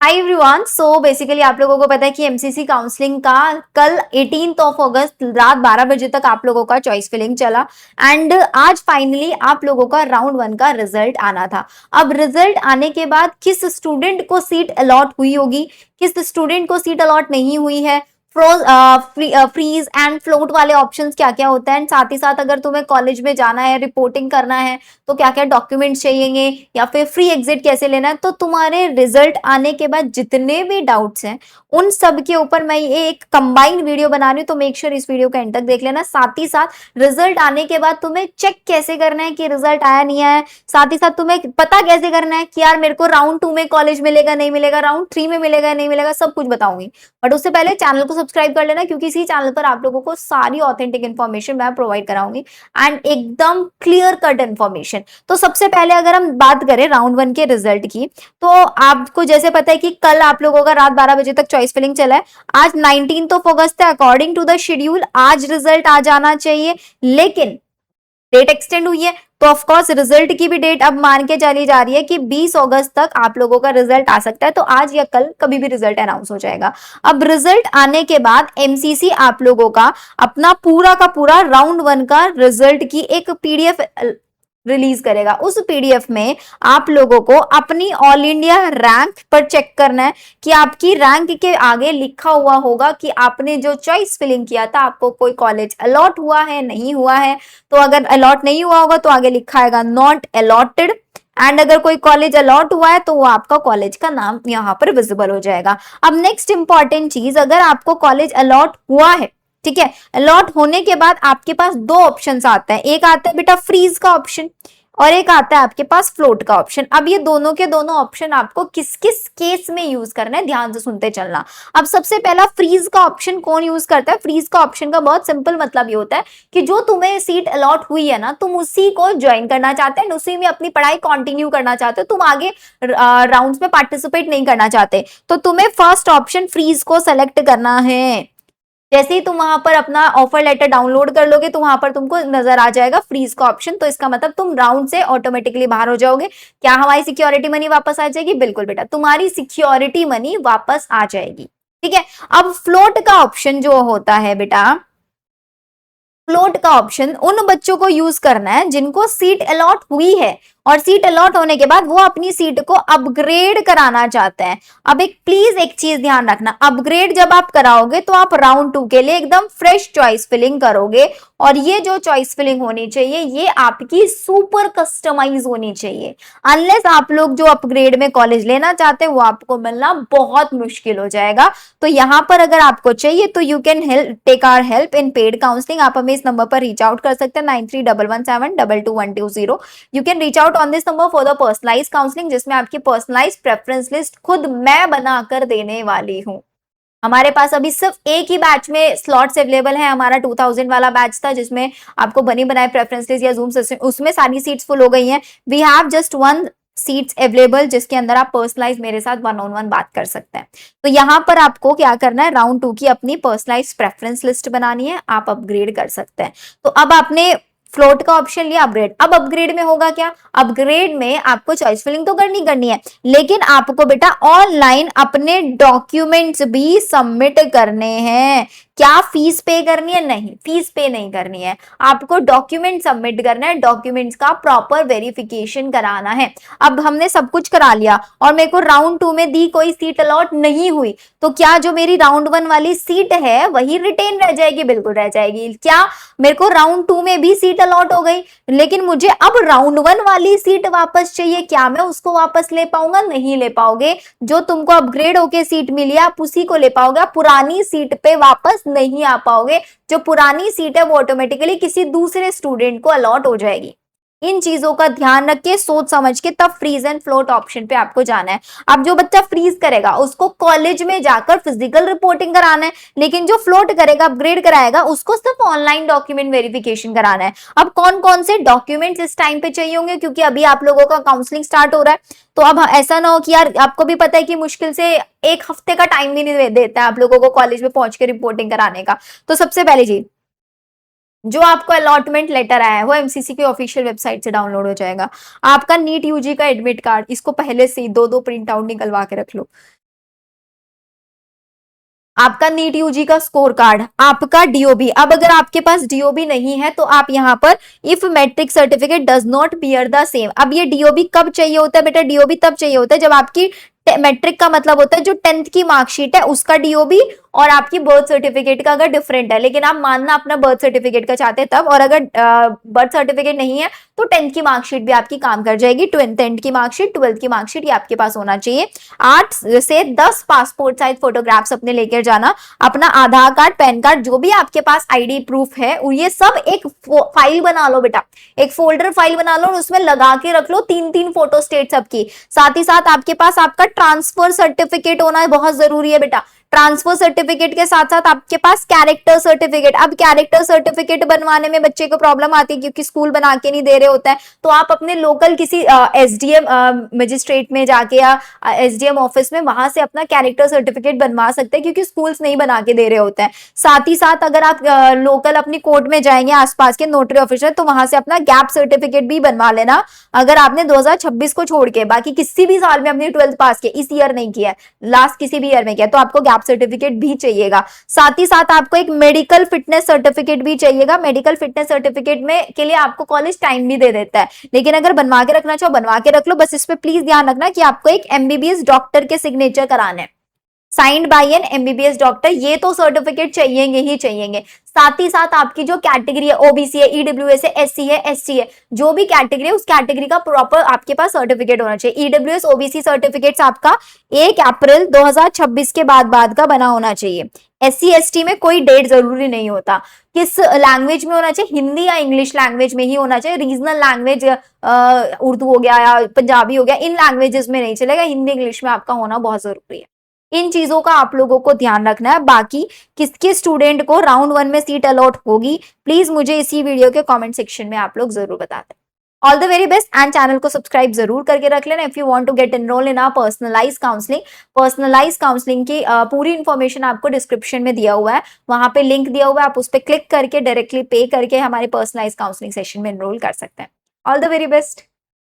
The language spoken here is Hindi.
Hi everyone. सो बेसिकली आप लोगों को पता है कि एमसीसी काउंसलिंग का कल 18 अगस्त रात 12 बजे तक आप लोगों का चॉइस फिलिंग चला एंड आज फाइनली आप लोगों का राउंड 1 का रिजल्ट आना था। अब रिजल्ट आने के बाद किस स्टूडेंट को सीट अलॉट हुई होगी, किस स्टूडेंट को सीट अलॉट नहीं हुई है, फ्रीज एंड फ्लोट वाले ऑप्शंस क्या क्या होता है, साथ ही साथ अगर तुम्हें कॉलेज में जाना है, रिपोर्टिंग करना है तो क्या क्या डॉक्यूमेंट्स चाहिए, या फिर फ्री एग्जिट कैसे लेना है। तो तुम्हारे रिजल्ट आने के बाद जितने भी डाउट्स हैं उन सब के ऊपर मैं ये एक कंबाइंड वीडियो बना रही हूँ, तो मेक श्योर इस वीडियो का एंड तक देख लेना। साथ ही साथ रिजल्ट आने के बाद तुम्हें चेक कैसे करना है कि रिजल्ट आया नहीं आया, साथ ही साथ तुम्हें पता कैसे करना है कि यार मेरे को राउंड 2 में कॉलेज मिलेगा नहीं मिलेगा, राउंड 3 में मिलेगा नहीं मिलेगा, सब कुछ बताऊंगी। बट उससे पहले चैनल को सब्सक्राइब कर लेना, क्योंकि इसी चैनल पर आप लोगों को सारी ऑथेंटिक इन्फॉर्मेशन मैं प्रोवाइड कराऊंगी एंड एकदम क्लियर कट इन्फॉर्मेशन। तो सबसे पहले अगर हम बात करें राउंड 1 के रिजल्ट की, तो आपको जैसे पता है कि कल आप लोगों का रात 12 बजे तक चॉइस फिलिंग चला है। आज 19 अगस्त है, अकॉर्डिंग टू द शेड्यूल आज रिजल्ट आ जाना चाहिए, लेकिन डेट एक्सटेंड हुई है। तो ऑफ कोर्स रिजल्ट की भी डेट अब मान के चली जा रही है कि 20 अगस्त तक आप लोगों का रिजल्ट आ सकता है। तो आज या कल कभी भी रिजल्ट अनाउंस हो जाएगा। अब रिजल्ट आने के बाद एमसीसी आप लोगों का अपना पूरा का पूरा राउंड 1 का रिजल्ट की एक पीडीएफ रिलीज करेगा। उस पीडीएफ में आप लोगों को अपनी ऑल इंडिया रैंक पर चेक करना है कि आपकी रैंक के आगे लिखा हुआ होगा कि आपने जो चॉइस फिलिंग किया था आपको कोई कॉलेज अलॉट हुआ है नहीं हुआ है। तो अगर अलॉट नहीं हुआ होगा तो आगे लिखा आएगा नॉट अलॉटेड, एंड अगर कोई कॉलेज अलॉट हुआ है तो वो आपका कॉलेज का नाम यहाँ पर विजिबल हो जाएगा। अब नेक्स्ट इंपॉर्टेंट चीज, अगर आपको कॉलेज अलॉट हुआ है, ठीक है, अलॉट होने के बाद आपके पास दो ऑप्शंस आते हैं। एक आता है बेटा फ्रीज का ऑप्शन और एक आता है आपके पास फ्लोट का ऑप्शन। अब ये दोनों के दोनों ऑप्शन आपको किस किस केस में यूज करना है ध्यान से सुनते चलना। अब सबसे पहला फ्रीज का ऑप्शन कौन यूज करता है? फ्रीज का ऑप्शन का बहुत सिंपल मतलब ये होता है कि जो तुम्हें सीट अलॉट हुई है ना, तुम उसी को ज्वाइन करना चाहते हैं, उसी में अपनी पढ़ाई कंटिन्यू करना चाहते हो, तुम आगे राउंड्स में पार्टिसिपेट नहीं करना चाहते, तो तुम्हें फर्स्ट ऑप्शन फ्रीज को सेलेक्ट करना है। जैसे ही तुम वहां पर अपना ऑफर लेटर डाउनलोड कर लोगे तो वहां पर तुमको नजर आ जाएगा फ्रीज का ऑप्शन। तो इसका मतलब तुम राउंड से ऑटोमेटिकली बाहर हो जाओगे। क्या हमारी सिक्योरिटी मनी वापस आ जाएगी? बिल्कुल बेटा, तुम्हारी सिक्योरिटी मनी वापस आ जाएगी। ठीक है। अब फ्लोट का ऑप्शन जो होता है बेटा, फ्लोट का ऑप्शन उन बच्चों को यूज करना है जिनको सीट अलॉट हुई है और सीट अलॉट होने के बाद वो अपनी सीट को अपग्रेड कराना चाहते हैं। अब एक प्लीज एक चीज ध्यान रखना, अपग्रेड जब आप कराओगे तो आप राउंड 2 के लिए एकदम फ्रेश चॉइस फिलिंग करोगे, और ये जो चॉइस फिलिंग होनी चाहिए ये आपकी सुपर कस्टमाइज होनी चाहिए। अनलेस आप लोग जो अपग्रेड में कॉलेज लेना चाहते हैं वो आपको मिलना बहुत मुश्किल हो जाएगा। तो यहां पर अगर आपको चाहिए तो you can help take our help in paid counselling. आप हमें इस नंबर पर रीच आउट कर सकते हैं 9311722120। You can reach out on this number for the personalise counselling, जिसमें आपकी पर्सनलाइज प्रेफरेंस लिस्ट खुद मैं बनाकर देने वाली हूँ। हमारे पास अभी सिर्फ एक ही बैच में स्लॉट्स अवेलेबल है। हमारा 2000 वाला बैच था जिसमें आपको बनी बनाए प्रेफरेंस लिस्ट या जूम सेशन, उसमें सारी सीट्स फुल हो गई हैं। We have just one seats available जिसके अंदर आप पर्सनलाइज मेरे साथ 1-on-1 बात कर सकते हैं। तो यहां पर आपको क्या करना है, राउंड 2 की अपनी पर्सनलाइज प्रेफरेंस लिस्ट बनानी है, आप अपग्रेड कर सकते हैं। तो अब आपने फ्लोट का ऑप्शन लिया, अपग्रेड। अब अपग्रेड में होगा क्या? अपग्रेड में आपको चॉइस फिलिंग तो करनी है, लेकिन आपको बेटा ऑनलाइन अपने डॉक्यूमेंट्स भी सबमिट करने हैं। क्या फीस पे करनी है? नहीं, फीस पे नहीं करनी है, आपको डॉक्यूमेंट सबमिट करना है, डॉक्यूमेंट्स का प्रॉपर वेरिफिकेशन कराना है। अब हमने सब कुछ करा लिया और मेरे को राउंड 2 में दी कोई सीट अलॉट नहीं हुई, तो क्या जो मेरी राउंड 1 वाली सीट है वही रिटेन रह जाएगी? बिल्कुल रह जाएगी। क्या मेरे को राउंड 2 में भी सीट अलॉट हो गई, लेकिन मुझे अब राउंड 1 वाली सीट वापस चाहिए, क्या मैं उसको वापस ले पाऊंगा? नहीं ले पाओगे। जो तुमको अपग्रेड होके सीट मिली आप उसी को ले पाओगे, आप पुरानी सीट पे वापस नहीं आ पाओगे। जो पुरानी सीट है वो ऑटोमेटिकली किसी दूसरे स्टूडेंट को अलॉट हो जाएगी। इन चीजों का ध्यान रख के सोच समझ के तब फ्रीज एंड फ्लोट ऑप्शन पे आपको जाना है। अब जो बच्चा फ्रीज करेगा उसको कॉलेज में जाकर फिजिकल रिपोर्टिंग कराना है, लेकिन जो फ्लोट करेगा, अपग्रेड कराएगा, उसको सिर्फ ऑनलाइन डॉक्यूमेंट वेरिफिकेशन कराना है। अब कौन कौन से डॉक्यूमेंट्स इस टाइम पे चाहिए होंगे, क्योंकि अभी आप लोगों का काउंसलिंग स्टार्ट हो रहा है, तो अब ऐसा ना हो कि यार आपको भी पता है कि मुश्किल से एक हफ्ते का टाइम भी नहीं देता है आप लोगों को कॉलेज में पहुंच के रिपोर्टिंग कराने का। तो सबसे पहले जी, जो आपको अलॉटमेंट लेटर आया है वो एमसीसी की ऑफिशियल वेबसाइट से डाउनलोड हो जाएगा। आपका नीट यूजी का एडमिट कार्ड, इसको पहले से ही 2-2 प्रिंट आउट निकलवा के रख लो। आपका नीट यूजी का स्कोर कार्ड, आपका डीओबी। अब अगर आपके पास डीओबी नहीं है तो आप यहाँ पर if matric certificate does not bear the same. अब ये डीओबी कब चाहिए होता है बेटा? डीओबी तब चाहिए होता है जब आपकी मैट्रिक का मतलब होता है जो 10th की मार्कशीट है उसका डीओबी और आपकी बर्थ सर्टिफिकेट का अगर डिफरेंट है, लेकिन आप मानना अपना बर्थ सर्टिफिकेट का चाहते हैं तब, और अगर बर्थ सर्टिफिकेट नहीं है तो 10th की मार्कशीट भी आपकी काम कर जाएगी। 10th की मार्कशीट, 12th की मार्कशीट, ये आपके पास होना चाहिए। 8 से 10 पासपोर्ट साइज फोटोग्राफ्स अपने लेकर जाना, अपना आधार कार्ड, पैन कार्ड, जो भी आपके पास आईडी प्रूफ है, ये सब एक फाइल बना लो बेटा, एक फोल्डर फाइल बना लो और उसमें लगा के रख लो 3-3 फोटो स्टेट सबकी। साथ ही साथ आपके पास आपका ट्रांसफर सर्टिफिकेट होना बहुत जरूरी है बेटा। ट्रांसफर सर्टिफिकेट के साथ साथ आपके पास कैरेक्टर सर्टिफिकेट। अब कैरेक्टर सर्टिफिकेट बनवाने में बच्चे को प्रॉब्लम आती है क्योंकि स्कूल बना के नहीं दे रहे होते हैं, तो आप अपने लोकल किसी एसडीएम मजिस्ट्रेट में जाके या एसडीएम ऑफिस में वहां से अपना कैरेक्टर सर्टिफिकेट बनवा सकते हैं क्योंकि स्कूल्स नहीं बना के दे रहे होते हैं। साथ ही साथ अगर आप लोकल अपनी कोर्ट में जाएंगे आसपास के नोटरी ऑफिस में, तो वहां से अपना गैप सर्टिफिकेट भी बनवा लेना। अगर आपने 2026 को छोड़ के बाकी किसी भी साल में अपनी 12th पास किया, इस ईयर नहीं किया, लास्ट किसी भी ईयर में किया, तो आपको गैप सर्टिफिकेट भी चाहिएगा। साथ ही साथ आपको एक मेडिकल फिटनेस सर्टिफिकेट भी चाहिएगा। मेडिकल फिटनेस सर्टिफिकेट में के लिए आपको कॉलेज टाइम भी दे देता है, लेकिन अगर बनवा के रखना चाहो बनवा के रख लो। बस इस पे प्लीज ध्यान रखना कि आपको एक एमबीबीएस डॉक्टर के सिग्नेचर कराने हैं, signed by N MBBS doctor, ये तो सर्टिफिकेट चाहिएंगे ही चाहिएंगे। साथ ही साथ आपकी जो कैटेगरी है, ओबीसी है, ईडब्ल्यूएस है, एससी है, एसटी है, जो भी कैटेगरी है उस कैटेगरी का प्रॉपर आपके पास सर्टिफिकेट होना चाहिए। ईडब्ल्यूएस ओबीसी सर्टिफिकेट्स आपका 1 अप्रैल 2026 के बाद का बना होना चाहिए। एससी एसटी में कोई डेट जरूरी नहीं होता। किस लैंग्वेज में होना चाहिए? हिंदी या इंग्लिश लैंग्वेज में ही होना चाहिए। रीजनल लैंग्वेज उर्दू हो गया या पंजाबी हो गया, इन लैंग्वेजेस में नहीं चलेगा। हिंदी इंग्लिश में आपका होना बहुत जरूरी है। इन चीजों का आप लोगों को ध्यान रखना है। बाकी किसके स्टूडेंट को राउंड 1 में सीट अलॉट होगी, प्लीज मुझे इसी वीडियो के कमेंट सेक्शन में आप लोग जरूर बताते हैं। All the very best and channel को सब्सक्राइब जरूर करके रख लेना if you want to get enrol in our personalise counselling. Personalise counselling की पूरी इंफॉर्मेशन आपको डिस्क्रिप्शन में दिया हुआ है, वहां पे लिंक दिया हुआ है, आप उस पर क्लिक करके डायरेक्टली पे करके हमारे पर्सनलाइज काउंसलिंग सेशन में एनरोल कर सकते हैं। All the very best.